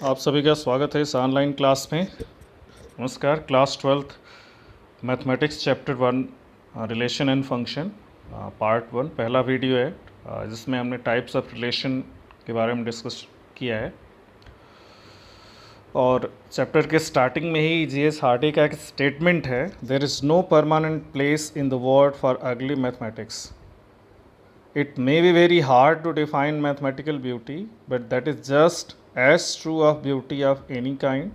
आप सभी का स्वागत है इस ऑनलाइन क्लास में। नमस्कार। Class 12th mathematics chapter 1 relation and function part 1 पहला वीडियो है, जिसमें हमने टाइप्स ऑफ रिलेशन के बारे में डिस्कस किया है। और चैप्टर के स्टार्टिंग में ही जीएस हार्डी का एक स्टेटमेंट है, there is no permanent place in the world for ugly mathematics. It may be very hard to define mathematical beauty, but that is just as true of beauty of any kind.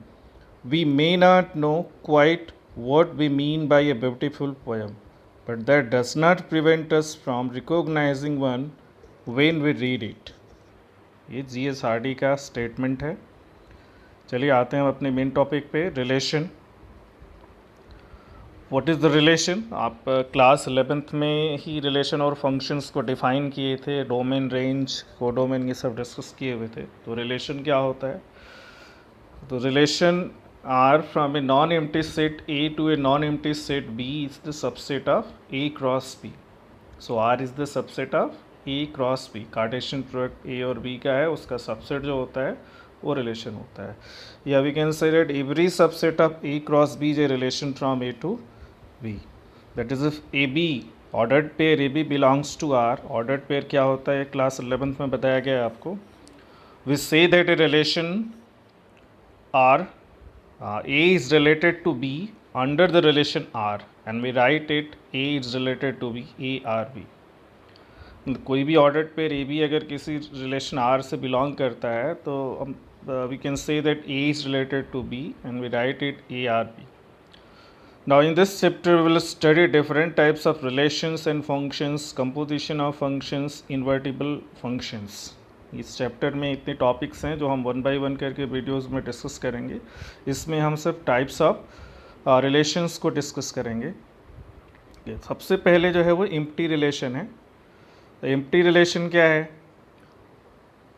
We may not know quite what we mean by a beautiful poem, but that does not prevent us from recognizing one when we read it. ये GS. Hardy का statement है। चलिए आते हैं अपने main topic पे, relation. What is the relation? आप class 11th में ही रिलेशन और फंक्शंस को डिफ़ाइन किए थे, डोमेन, रेंज, कोडोमेन, ये सब डिस्कस किए हुए थे। तो रिलेशन क्या होता है? तो relation R from a non empty set A to a non empty set B is the subset of A cross B. So R is the subset of A cross B. Cartesian product A और B का है, उसका subset जो होता है वो relation होता है। या we can say that every subset of A cross B is a relation from A to B. That is if AB ordered pair AB belongs to R. Ordered pair क्या होता है क्लास 11th में बताया गया है आपको। We say that a relation R A is related to B under the relation R and we write it A is related to B A R B. कोई भी ऑर्डर्ड पेयर ए बी अगर किसी relation are से belong करता है तो we can say that a is related to b and we write it a R b. Now in this chapter we will study different types of relations and functions, composition of functions, invertible functions. इस chapter में इतने topics हैं जो हम one by one करके videos में discuss करेंगे। इसमें हम सब टाइप्स ऑफ रिलेशंस को डिस्कस करेंगे। सबसे पहले जो है वो एम्प्टी रिलेशन है। एम्प्टी रिलेशन क्या है?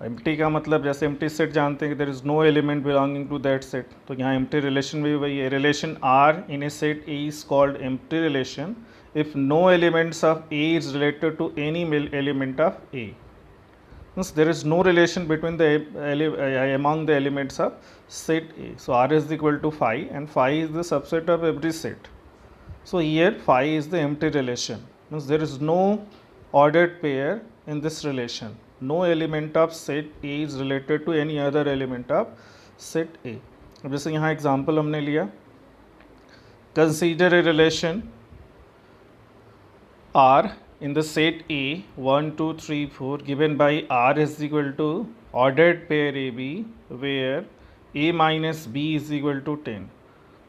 एम्प्टी का मतलब जैसे एम्प्टी सेट जानते हैं कि there is no element belonging to that set, तो यहाँ एम्प्टी रिलेशन भी वही है। Relation R in a set A is called empty relation if no elements of A is related to any element of A. Means there is no relation between the among the elements of set A. So R is equal to phi and phi is the subset of every set. So here phi is the empty relation. Means there is no ordered pair in this relation. No element of set A is related to any other element of set A. अब जैसे यहाँ example हमने लिया, consider a relation R in the set A 1 2 3 4 given by R is equal to ordered pair AB where A minus B is equal to 10.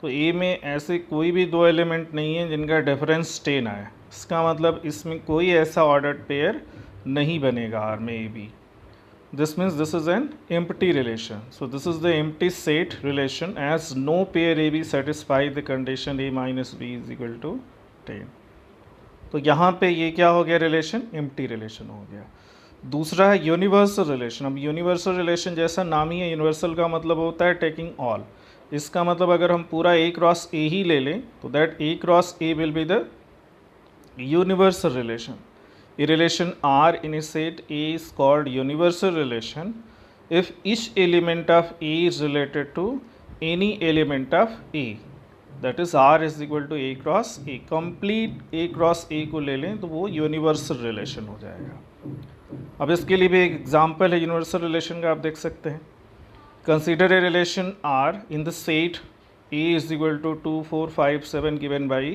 तो A में ऐसे कोई भी दो एलिमेंट नहीं है जिनका डिफरेंस 10 आए। इसका मतलब इसमें कोई ऐसा ऑर्डर्ड पेयर नहीं बनेगा R में a b. This means this is an empty relation. So this is the empty set relation as no pair AB satisfy the condition A minus B is equal to 10. तो यहाँ पे ये क्या हो गया? रिलेशन एम्प्टी रिलेशन हो गया। दूसरा है यूनिवर्सल रिलेशन। अब यूनिवर्सल रिलेशन जैसा नाम ही है, यूनिवर्सल का मतलब होता है टेकिंग ऑल। इसका मतलब अगर हम पूरा ए क्रॉस ए ही ले लें तो that A cross A will be the universal relation. A relation R in a set A is called universal relation if each element of A is related to any element of A. That is R is equal to A cross A. Complete A cross A को ले लें तो वो universal relation हो जाएगा। अब इसके लिए भी एक एग्जाम्पल है यूनिवर्सल रिलेशन का, आप देख सकते हैं। Consider a relation R in the set A is equal to 2 4 5 7 given by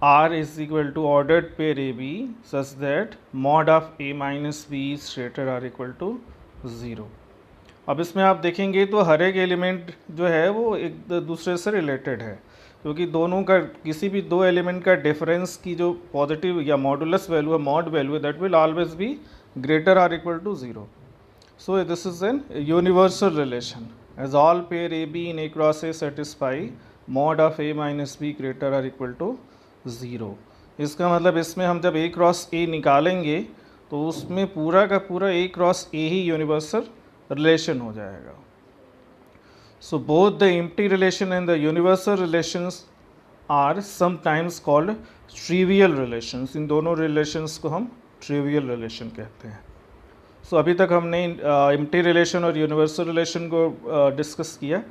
R is equal to ordered pair AB such that mod of A minus B is greater or equal to 0. अब इसमें आप देखेंगे तो हर एक element जो है वो एक दूसरे से रिलेटेड है, क्योंकि दोनों का किसी भी दो एलिमेंट का डिफरेंस की जो पॉजिटिव या मॉडुलस वैल्यू है, मॉड वैल्यू है, that will always be greater और equal to 0. So this is an universal relation as all pair A B in A cross A satisfy mod of A minus B greater और equal to 0. इसका मतलब इसमें हम जब ए cross ए निकालेंगे तो उसमें पूरा का पूरा ए क्रॉस ए ही यूनिवर्सल रिलेशन हो जाएगा. So both the empty relation and the universal relations are sometimes called trivial relations. इन दोनों रिलेशंस को हम ट्रिवियल रिलेशन कहते हैं. सो अभी तक हमने एम्प्टी रिलेशन और यूनिवर्सल रिलेशन को डिस्कस किया।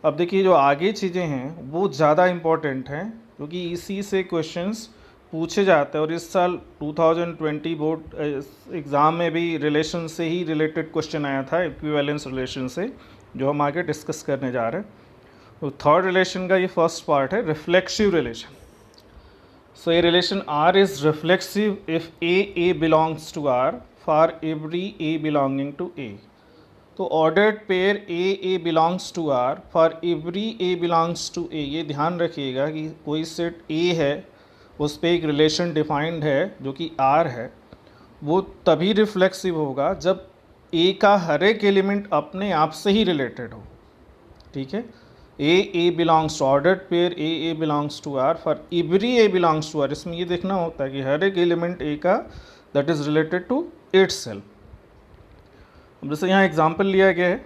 अब देखिए जो आगे चीज़ें हैं वो ज़्यादा इम्पॉर्टेंट हैं, क्योंकि इसी से क्वेश्चंस पूछे जाते हैं। और इस साल 2020 बोर्ड एग्ज़ाम में भी रिलेशन से ही रिलेटेड क्वेश्चन आया था, इक्विवेलेंस रिलेशन से, जो हम आगे डिस्कस करने जा रहे हैं। तो थर्ड रिलेशन का ये फर्स्ट पार्ट है, reflexive relation. So a relation R is reflexive if A belongs to R for every A belonging to A। तो ordered pair A belongs to R for every A belongs to A। ये ध्यान रखिएगा कि कोई set A है, उस पर एक रिलेशन डिफाइंड है जो कि R है, वो तभी रिफ्लेक्सिव होगा जब A का हर एक एलिमेंट अपने आप से ही रिलेटेड हो। ठीक है, A belongs to, ordered pair A belongs to R for every A belongs to R। इसमें ये देखना होता है कि हर एक एलिमेंट A का that is related to itself. अब जैसे यहाँ एग्जांपल लिया गया है,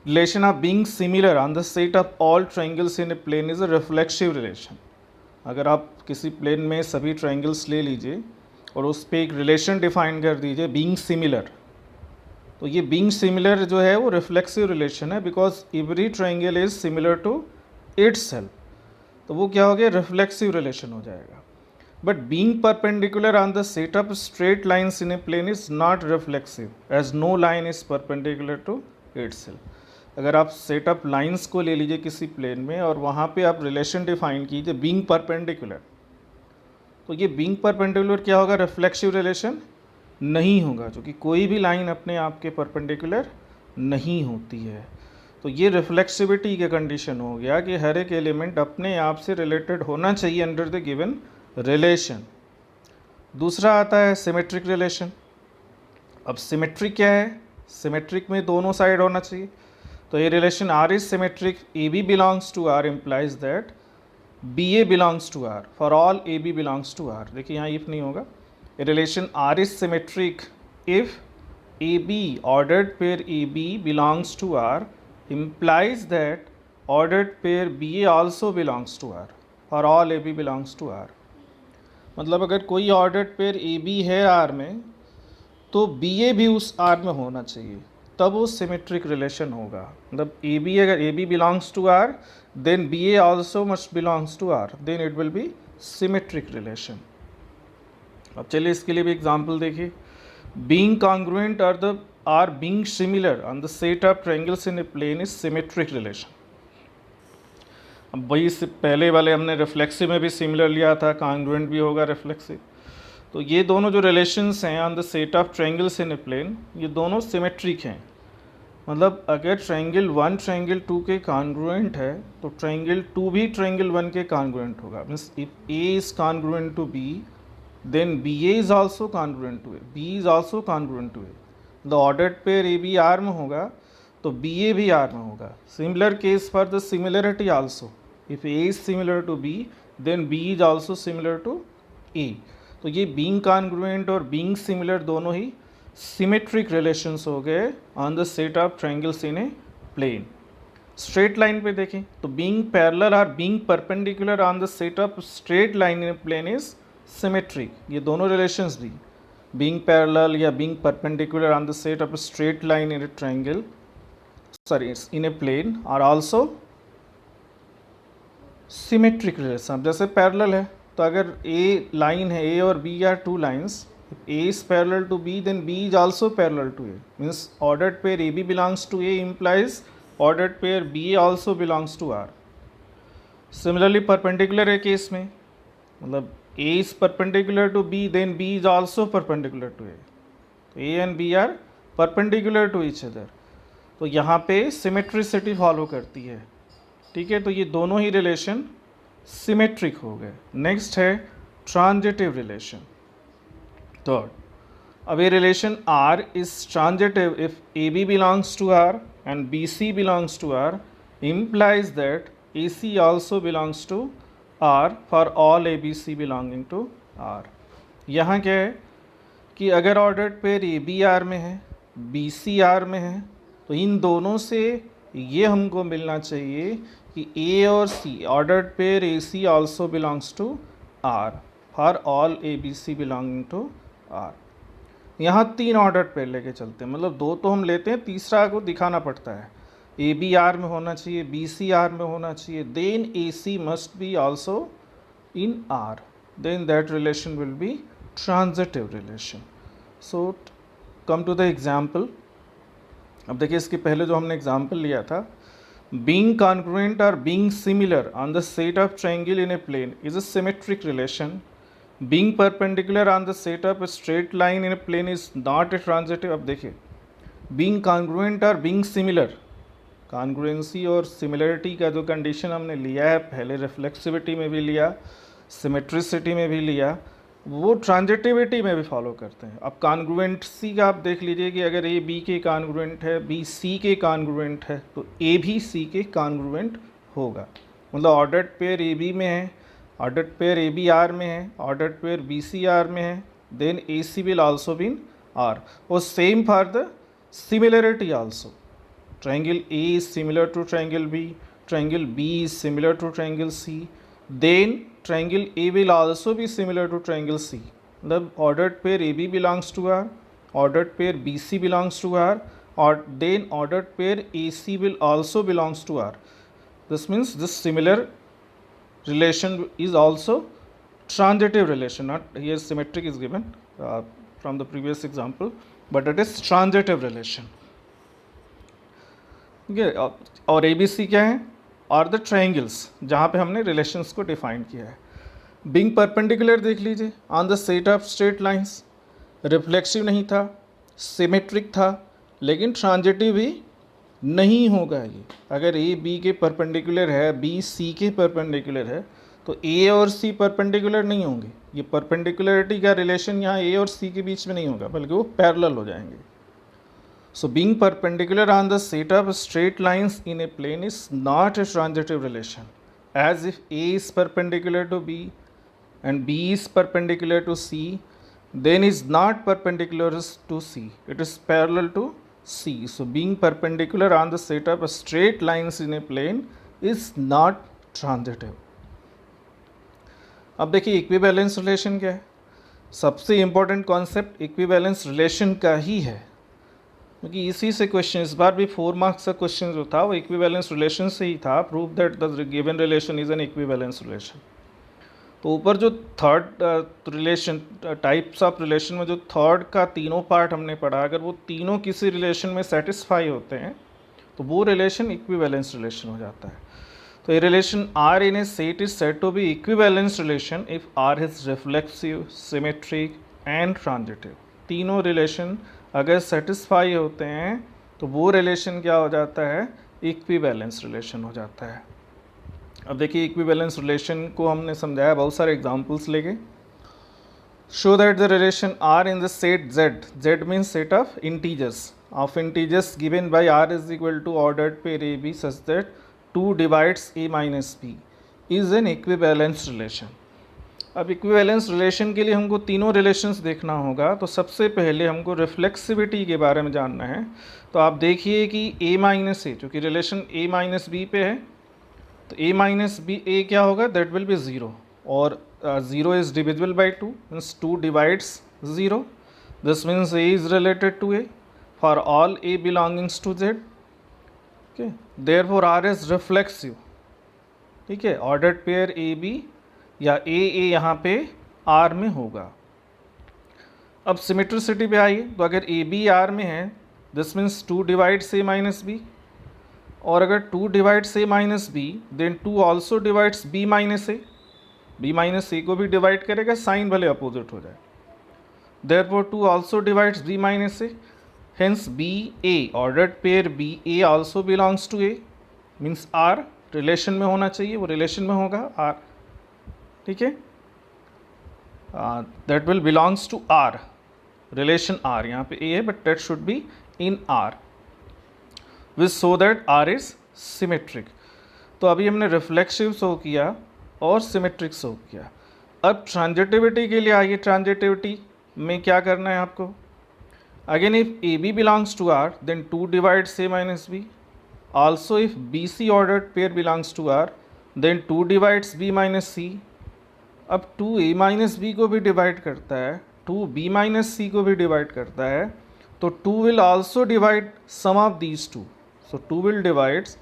relation of being similar on the set of all triangles in a plane is a reflexive relation. अगर आप किसी प्लेन में सभी ट्रायंगल्स ले लीजिए और उस पर एक रिलेशन डिफाइन कर दीजिए बीइंग सिमिलर, तो ये बीइंग सिमिलर जो है वो रिफ्लेक्सिव रिलेशन है, because every triangle is similar to itself. तो वो क्या हो गया, रिफ्लेक्सिव रिलेशन हो जाएगा। But being perpendicular on the set of straight lines in a plane is not reflexive, as no line is perpendicular to itself. अगर आप set of lines को ले लीजिए किसी प्लेन में और वहाँ पे आप रिलेशन डिफाइन कीजिए बीइंग परपेंडिकुलर, तो ये बीइंग परपेंडिकुलर क्या होगा, रिफ्लेक्सिव रिलेशन नहीं होगा, क्योंकि कोई भी लाइन अपने आप के परपेंडिकुलर नहीं होती है। तो ये रिफ्लेक्सिविटी के कंडीशन हो गया कि हर एक एलिमेंट अपने आप से रिलेटेड होना चाहिए अंडर द गिवन रिलेशन। दूसरा आता है सिमेट्रिक रिलेशन। अब सिमेट्रिक क्या है, सिमेट्रिक में दोनों साइड होना चाहिए। तो ये relation R is symmetric, AB belongs to R implies that BA belongs to R for all AB belongs to R। देखिए यहाँ इफ नहीं होगा। A relation R is symmetric if AB, ordered pair AB belongs to R, implies that ordered pair BA also belongs to R for all AB belongs to R। मतलब अगर कोई ordered pair AB है R में, तो BA भी उस R में होना चाहिए, तब वो symmetric relation होगा। मतलब AB, अगर AB belongs to R, then BA also must belongs to R, then it will be symmetric relation। अब चलिए इसके लिए भी एग्जाम्पल देखिए। Being congruent or being similar on the set of triangles in a plane is symmetric relation. अब वही से पहले वाले हमने रिफ्लेक्सिव में भी सिमिलर लिया था, कॉन्ग्रुएंट भी होगा रिफ्लेक्सिव। तो ये दोनों जो रिलेशंस हैं on the set of triangles in a plane, ये दोनों सिमेट्रिक हैं। मतलब अगर ट्रायंगल 1 ट्रायंगल 2 के कॉन्ग्रुएंट है, तो ट्रायंगल 2 भी ट्रायंगल 1 के कॉन्ग्रुएंट होगा। Means if A is congruent to B, then BA is also congruent to A, B is also congruent to A। the ordered pair AB R में होगा तो BA भी R में होगा। Similar case for the similarity also, if A is similar to B, then B is also similar to A। तो ये being congruent और being similar दोनों ही symmetric relations हो गए on the set of triangles in a plane। Straight line पे देखें तो being parallel or being perpendicular on the set of straight line in a plane is symmetric. ये दोनों relations भी being parallel या being perpendicular on the set of a straight line in a triangle, sorry in a plane, are also symmetric relation. अब जैसे parallel है तो अगर ए line है, ए और B are two lines, A is parallel to B then B is also parallel to A. Means ordered pair A B belongs to A implies ordered pair B A also belongs to R. Similarly perpendicular है case में, मतलब A is perpendicular to B, then B is also perpendicular to A। तो A and B are perpendicular to each other। तो यहाँ पे symmetricity follow करती है। ठीक है, तो ये दोनों ही रिलेशन सिमेट्रिक हो गए। नेक्स्ट है ट्रांजिटिव रिलेशन, थर्ड। अब ये relation R is transitive if AB belongs to R and BC belongs to R, implies that AC also belongs to R for all ABC belonging to R। यहाँ क्या है कि अगर ordered pair AB R में है, BC R में है, तो इन दोनों से ये हमको मिलना चाहिए कि A और C, ordered pair AC also belongs to R for all ABC belonging to R। यहाँ 3 ऑर्डर पेयर लेके चलते हैं, मतलब 2 तो हम लेते हैं, तीसरा को दिखाना पड़ता है। ए बी आर में होना चाहिए, बी सी आर में होना चाहिए, then A C must be also in R, then that relation will be transitive relation. So come to the example. अब देखिए इसके पहले जो हमने एग्जाम्पल लिया था, बीइंग कॉन्ग्रुएंट और being similar on the set of triangle in a plane is a symmetric relation. Being perpendicular on the set of a straight line in a plane is not a transitive। अब देखिए being congruent और being similar, congruency और similarity का जो condition हमने लिया है, पहले रिफ्लेक्सिविटी में भी लिया, सिमेट्रिसिटी में भी लिया, वो ट्रांजिटिविटी में भी फॉलो करते हैं। अब कॉन्ग्रुएंसी का आप देख लीजिए कि अगर ए बी के कॉन्ग्रुएंट है, बी सी के कॉन्ग्रुएंट है, तो ए भी सी के कॉन्ग्रुएंट होगा। मतलब ऑर्डर्ड पेयर ए बी में है, ordered pair A B R में है, ordered pair B C R में है, then A C will also be in R. और same for the similarity also, triangle A is similar to triangle B, triangle B is similar to triangle C, then triangle A will also be similar to triangle C। The ordered pair AB belongs to R, ordered pair BC belongs to R, or then ordered pair AC will also belongs to R। This means this similar relation is also transitive relation, not here symmetric is given from the previous example, but it is transitive relation। ठीक है, और A B C क्या है, और the triangles जहाँ पे हमने relations को डिफाइन किया है। बीइंग परपेंडिकुलर देख लीजिए on the set of straight lines, reflexive नहीं था, सिमेट्रिक था, लेकिन ट्रांजिटिव भी नहीं होगा ये। अगर ए बी के परपेंडिकुलर है, बी सी के परपेंडिकुलर है, तो ए और सी परपेंडिकुलर नहीं होंगे। ये परपेंडिकुलरिटी का रिलेशन यहाँ ए और सी के बीच में नहीं होगा, बल्कि वो पैरेलल हो जाएंगे। So being perpendicular on the set of straight lines in a plane is not a transitive relation, as if A is perpendicular to B and B is perpendicular to C, then is not perpendicular to C, it is parallel to C। So being perpendicular on the set of straight lines in a plane is not transitive। अब देखिए equivalence relation क्या है। सबसे important concept equivalence relation का ही है, क्योंकि इसी से क्वेश्चन, इस बार भी 4 मार्क्स का क्वेश्चन जो था वो इक्विवेलेंस रिलेशन से ही था। Prove that the given relation is an equivalence relation. तो ऊपर जो third relation, types of relation में जो थर्ड का तीनों पार्ट हमने पढ़ा, अगर वो तीनों किसी रिलेशन में सेटिस्फाई होते हैं तो वो रिलेशन इक्विवेलेंस रिलेशन हो जाता है। तो ये relation R in a set is said to be equivalence relation if R is reflexive, symmetric and transitive. तीनों रिलेशन अगर सेटिस्फाई होते हैं तो वो रिलेशन क्या हो जाता है, इक्विवेलेंस रिलेशन हो जाता है। अब देखिए इक्विवेलेंस रिलेशन को हमने समझाया बहुत सारे एग्जांपल्स लेके। Show that the relation R in the set Z, Z means set of integers given by R is equal to ordered pair A B such that 2 divides A minus B is an equivalence relation. अब equivalence relation के लिए हमको तीनों relations देखना होगा, तो सबसे पहले हमको रिफ्लेक्सिविटी के बारे में जानना है। तो आप देखिए कि a माइनस ए, चूँकि रिलेशन a माइनस बी पे है, तो a माइनस बी ए क्या होगा, दैट विल बी 0, और 0 is divisible by 2 means 2 divides 0। This means a is related to a for all a belongings to z। Okay, therefore r is reflexive. ठीक है, ordered pair A B या ए यहाँ पे are में होगा। अब symmetricity पे आइए, तो अगर ए बी आर में है this means 2 divides A minus B, और अगर 2 divides A minus B then 2 also divides B minus A. B minus A को भी डिवाइड करेगा, साइन भले अपोजिट हो जाए। Therefore 2 also divides B minus A, hence B A, ordered pair B A also belongs to A, means R relation में होना चाहिए, वो रिलेशन में होगा आर। ठीक है, that will belongs to R, relation R, यहाँ पे ए है but that should be in R which so that R is symmetric. तो अभी हमने रिफ्लेक्सिव शो किया और सिमेट्रिक शो किया। अब ट्रांजिटिविटी के लिए आइए, ट्रांजिटिविटी में क्या करना है आपको। Again if A B belongs to R then 2 divides A minus B, also if B C ordered pair belongs to R then 2 divides B minus C. अब 2 ए माइनस बी को भी डिवाइड करता है 2 b माइनस सी को भी divide करता है, तो 2 will also divide sum of these two, so 2 will divides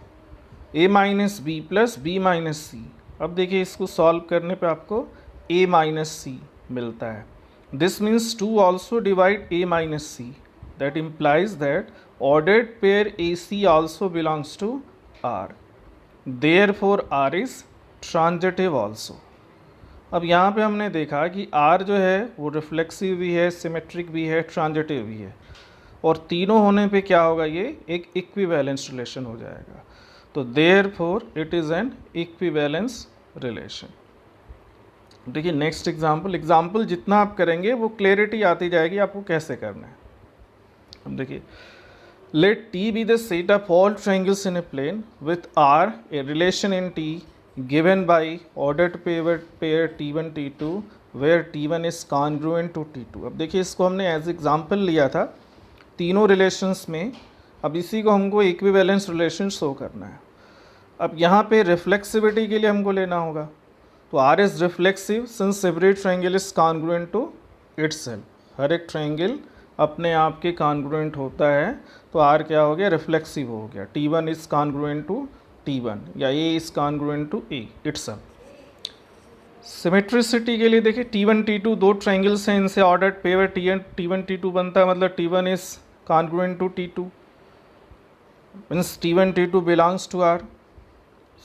a minus B plus B minus C. अब देखिए इसको सॉल्व करने पे आपको a माइनस सी मिलता है। This means 2 also divide a minus C, that implies that ordered pair AC also belongs to R. Therefore R is transitive also. अब यहाँ पे हमने देखा कि R जो है वो रिफ्लेक्सिव भी है, सिमेट्रिक भी है, ट्रांजिटिव भी है, और तीनों होने पे क्या होगा, ये एक इक्विवेलेंस रिलेशन हो जाएगा। तो therefore it is an equivalence relation. देखिए नेक्स्ट एग्जाम्पल जितना आप करेंगे वो क्लैरिटी आती जाएगी आपको कैसे करना है। अब देखिए, let T be the set of all triangles in a plane with R a relation in T given by ordered pair T1 T2 where T1 is congruent to T2। अब देखिए इसको हमने एज एग्जाम्पल लिया था तीनों relations में, अब इसी को हमको इक्विवेलेंस रिलेशन शो करना है। अब यहाँ पे रिफ्लेक्सिविटी के लिए हमको लेना होगा, तो R is reflexive since every triangle is congruent to itself. हर एक ट्रायंगल अपने आप के कॉन्ग्रुएंट होता है, तो R क्या हो गया, रिफ्लेक्सिव हो गया। T1 is congruent to T1 या A is congruent to A itself. Symmetricity के लिए देखिए T1 T2 दो ट्रायंगल्स हैं, इनसे ऑर्डर्ड पेयर T1 T2 बनता है, मतलब T1 is congruent to T2 means T1 T2 belongs to R।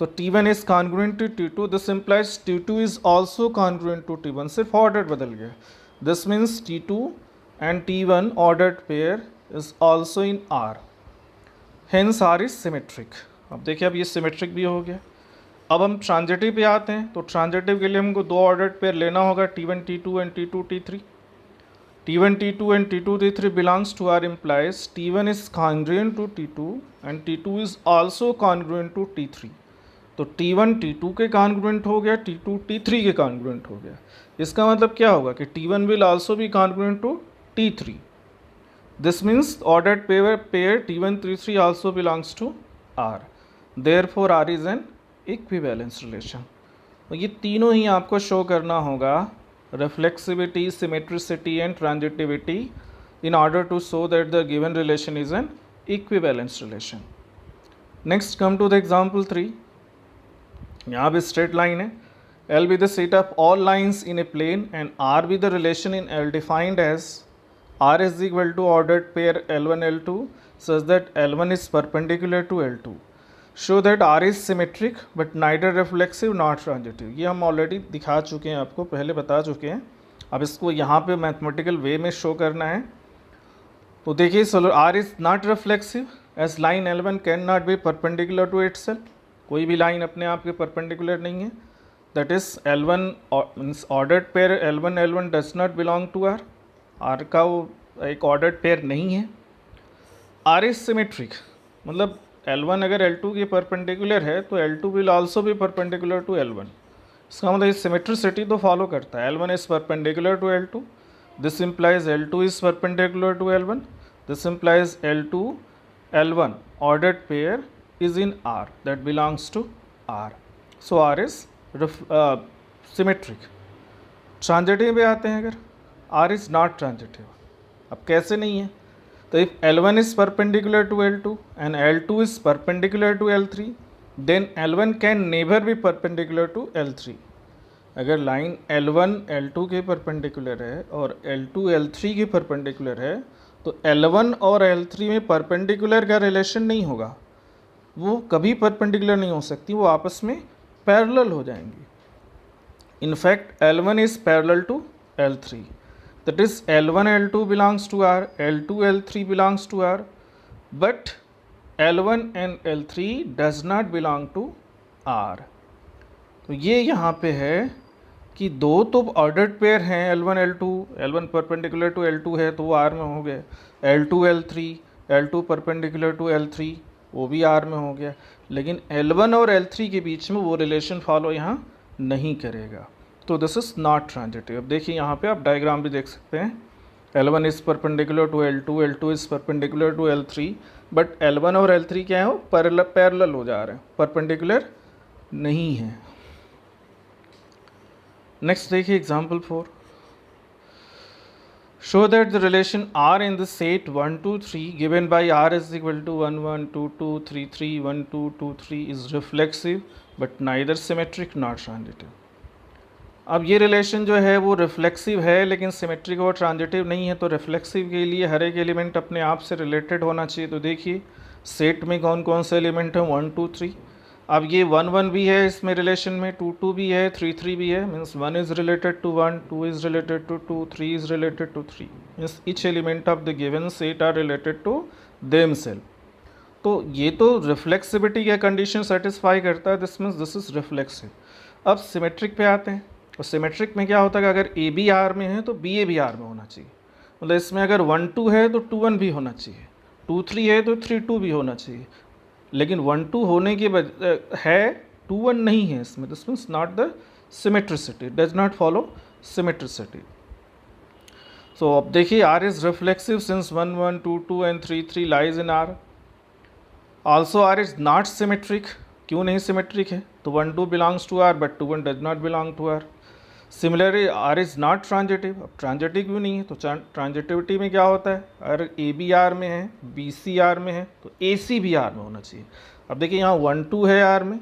So T1 is congruent to T2, this implies T2 is also congruent to T1, सिर्फ order बदल गया। This means T2 and T1 ordered pair is also in R, hence R is symmetric। अब देखिए अब ये symmetric भी हो गया। अब हम ट्रांजिटिव पे आते हैं, तो ट्रांजिटिव के लिए हमको दो ऑर्डर्ड पेयर लेना होगा, T1 T2 and T2 T3। T1 T2 and T2 T3 belongs to R implies T1 is congruent to T2 and T2 is also congruent to T3। तो T1 T2 के congruent हो गया, T2 T3 के congruent हो गया। इसका मतलब क्या होगा कि T1 will also be congruent to T3। This means ordered pair T1 T3 also belongs to R, therefore R is an equivalence relation. तो ये तीनों ही आपको शो करना होगा, reflexivity, symmetricity and transitivity, in order to show that the given relation is an equivalence relation. Next come to the example 3। यहाँ पे straight line है, L be the set of all lines in a plane and R be the relation in L defined as R is equal to ordered pair L1 L2 such that L1 is perpendicular to L2। Show that R is symmetric but neither reflexive nor transitive। ये हम already दिखा चुके हैं, आपको पहले बता चुके हैं। अब इसको यहाँ पे मैथमेटिकल वे में शो करना है। तो देखिए R is not reflexive as line L1 cannot be perpendicular to itself। कोई भी लाइन अपने आप के परपेंडिकुलर नहीं है, that is L1 means ordered pair L1 does not belong to R। R का वो एक ऑर्डर्ड पेयर नहीं है। R इज सिमेट्रिक, मतलब L1 अगर L2 के परपेंडिकुलर है तो L2 will also be perpendicular to L1। इसका मतलब सिमेट्रिसिटी तो फॉलो करता है, L1 is perpendicular to L2, this implies L2 is perpendicular to L1, this implies L2 L1 ordered pair is in R that belongs to R, so R is symmetric। Transitive पे आते हैं, अगर R is not transitive, अब कैसे नहीं है, तो if L1 is perpendicular to L2 and L2 is perpendicular to L3 then L1 can never be perpendicular to L3। अगर लाइन L1 L2 के परपेंडिकुलर है और L2 L3 के परपेंडिकुलर है, तो L1 और L3 में परपेंडिकुलर का रिलेशन नहीं होगा, वो कभी परपेंडिकुलर नहीं हो सकती, वो आपस में पैरेलल हो जाएंगी। In fact L1 is parallel to L3, that is L1 L2 belongs to R, L2 L3 belongs to R, but L1 and L3 does not belong to R। तो ये यहाँ पे है कि दो तो ऑर्डर्ड पेयर हैं L1 L2, L1 perpendicular to L2 है तो वो R में हो गए, L2 L3, L2 perpendicular to L3 वो भी R में हो गया, लेकिन L1 और L3 के बीच में वो रिलेशन फॉलो यहाँ नहीं करेगा, तो दिस इज नॉट ट्रांजिटिव। अब देखिए यहाँ पे आप डायग्राम भी देख सकते हैं, L1 is perpendicular to L2, L2 is perpendicular to L3, but L1 और L3 क्या है, वो पैरेलल हो जा रहे हैं, परपेंडिकुलर नहीं है। नेक्स्ट देखिए example 4। Show that the relation R in the set 1, 2, 3 given by R is equal to 1, 1, 2, 2, 3, 3, 1, 2, 2, 3 is reflexive but neither symmetric nor transitive. अब ये रिलेशन जो है वो रिफ्लेक्सिव है लेकिन सिमेट्रिक और ट्रांजिटिव नहीं है, तो रिफ्लेक्सिव के लिए हर एक एलिमेंट अपने आप से रिलेटेड होना चाहिए। तो देखिए सेट में कौन कौन से एलिमेंट हैं, 1, 2, 3। अब ये 1, 1 भी है इसमें रिलेशन में, 2, 2 भी है, 3, 3 भी है, means 1 is related to 1, 2 is related to 2, 3 is related to 3, means each element of the given set are related to themselves. तो ये तो रिफ्लेक्सिबिलिटी का कंडीशन सेटिस्फाई करता है, this means this is reflexive. अब सिमेट्रिक पे आते हैं, और सिमेट्रिक में क्या होता है कि अगर ए बी आर में है तो बी ए भी आर में होना चाहिए। मतलब इसमें अगर 1, 2 है तो 2, 1 भी होना चाहिए, 2, 3 है तो 3, 2 भी होना चाहिए, लेकिन 1, 2 होने की है, 2, 1 नहीं है इसमें, this means not the symmetricity, does not follow symmetricity. So अब देखिए R is reflexive since 1, 1, 2, 2 and 3, 3 lies in R. Also R is not symmetric, क्यों नहीं सिमेट्रिक है, तो 1, 2 belongs to R but 2, 1 does not belong to R. Similarly R is not transitive, अब transitive क्यों नहीं है, तो ट्रांजिटिविटी में क्या होता है, अगर ए बी आर में है, बी सी आर में है, तो ए सी भी आर में होना चाहिए। अब देखिए यहाँ 1, 2 है आर में,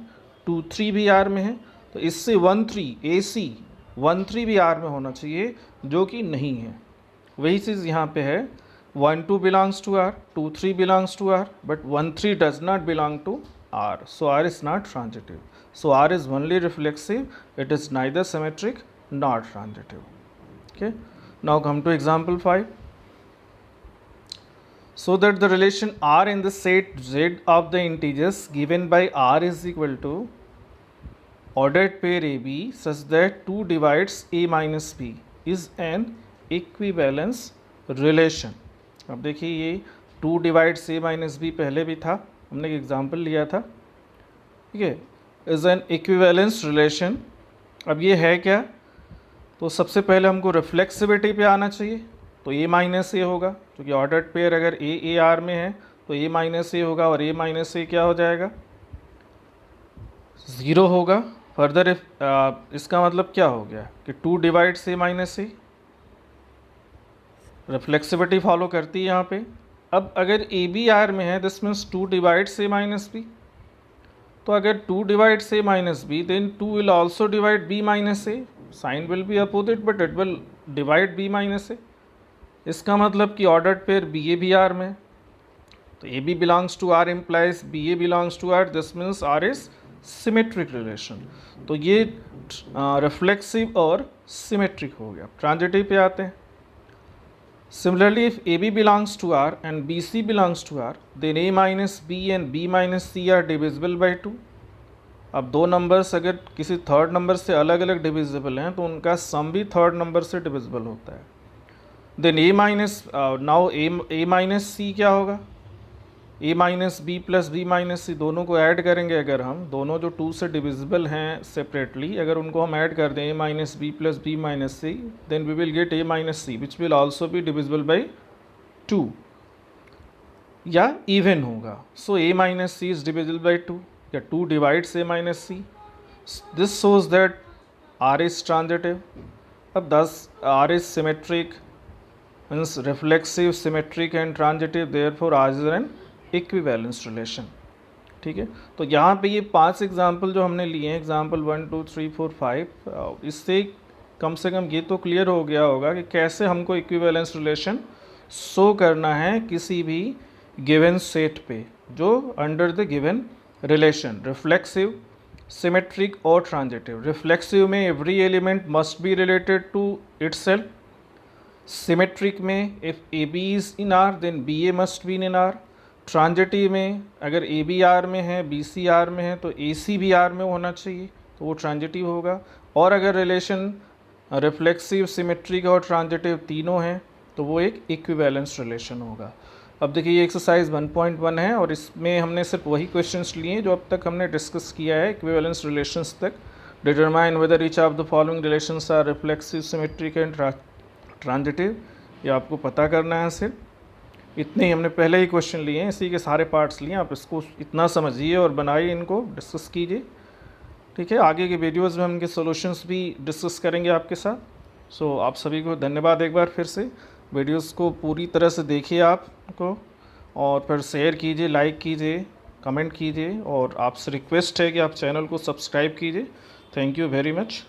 2, 3 भी आर में है, तो इससे 1, 3 ए सी 1, 3 भी आर में होना चाहिए, जो कि नहीं है। वही चीज़ यहाँ पे है, 1, 2 belongs to R, 2, 3 belongs to R, but 1, 3 does not belong to R, so R is not transitive. So R is only reflexive, it is neither symmetric nor transitive. Okay, now come to example 5. So that the relation R in the set Z of the integers given by R is equal to ordered pair AB such that 2 divides A minus B is an equivalence relation. अब देखिए ये 2 divides A minus B पहले भी था, हमने एक example लिया था, ठीक है, इज़ एन इक्विवेलेंस रिलेशन। अब ये है क्या, तो सबसे पहले हमको रिफ्लेक्सिबिलिटी पे आना चाहिए, तो ए माइनस ए होगा, क्योंकि ऑर्डर्ड पेयर अगर ए आर में है तो ए माइनस ए होगा, और ए माइनस ए क्या हो जाएगा, 0 होगा। फर्दर इसका मतलब क्या हो गया कि 2 divides A minus A, reflexibility follow करती है यहाँ पे। अब अगर ए बी आर में है this means 2 divides A minus B, तो अगर 2 divides A minus B then 2 will also divide B minus A, sine will be opposite but it will divide B minus A. इसका मतलब कि ऑर्डर्ड पेयर बी आर में, तो A B belongs to R implies B A belongs to R, this means R is symmetric relation. तो ये reflexive और symmetric हो गया। ट्रांजिटिव पे आते हैं। Similarly, if AB belongs to R and BC belongs to R, then A minus B and B minus C are divisible by 2. अब दो नंबर्स अगर किसी थर्ड नंबर से अलग अलग डिविजिबल हैं तो उनका सम भी थर्ड नंबर से डिविजिबल होता है। Then A minus now A minus C क्या होगा, A minus B plus B minus C, दोनों को ऐड करेंगे अगर हम, दोनों जो 2 से डिविजिबल हैं सेपरेटली, अगर उनको हम ऐड कर दें A minus B plus B minus C, then we will get A minus C which will also be divisible by 2, या इवन होगा। So A minus C is divisible by 2, या 2 divides A minus C, this shows that R is transitive. अब thus R is symmetric, means reflexive, symmetric and transitive, therefore R is an equivalence relation. ठीक है, तो यहाँ पे ये 5 example जो हमने लिए हैं, एग्जाम्पल 1, 2, 3, 4, 5, इससे कम से कम ये तो क्लियर हो गया होगा कि कैसे हमको इक्विवेलेंस रिलेशन शो करना है किसी भी गिवन सेट पे जो under the given relation, reflexive, symmetric और ट्रांजिटिव। रिफ्लेक्सिव में every element must be related to itself. Symmetric में if A B is in R then B A must be in R. Transitive में अगर ए B R में है, B C R में है, तो ए सी भी आर में होना चाहिए, तो वो ट्रांजिटिव होगा। और अगर रिलेशन रिफ्लेक्सिव, सिमेट्रिक और ट्रांजिटिव तीनों हैं तो वो एक इक्विवेलेंस रिलेशन होगा। अब देखिए ये एक्सरसाइज 1.1 है और इसमें हमने सिर्फ वही क्वेश्चंस लिए जो अब तक हमने डिस्कस किया है इक्विवेलेंस रिलेशंस तक। Determine whether each of the following relations are reflexive, symmetric and transitive, ये आपको पता करना है। सिर्फ इतने ही हमने पहले ही क्वेश्चन लिए हैं, इसी के सारे पार्ट्स लिए, आप इसको इतना समझिए और बनाइए, इनको डिस्कस कीजिए। ठीक है, आगे के वीडियोस में हम इनके सॉल्यूशंस भी डिस्कस करेंगे आपके साथ। सो आप सभी को धन्यवाद एक बार फिर से। वीडियोस को पूरी तरह से देखिए आपको, और फिर शेयर कीजिए, लाइक कीजिए, कमेंट कीजिए, और आपसे रिक्वेस्ट है कि आप चैनल को सब्सक्राइब कीजिए। Thank you very much.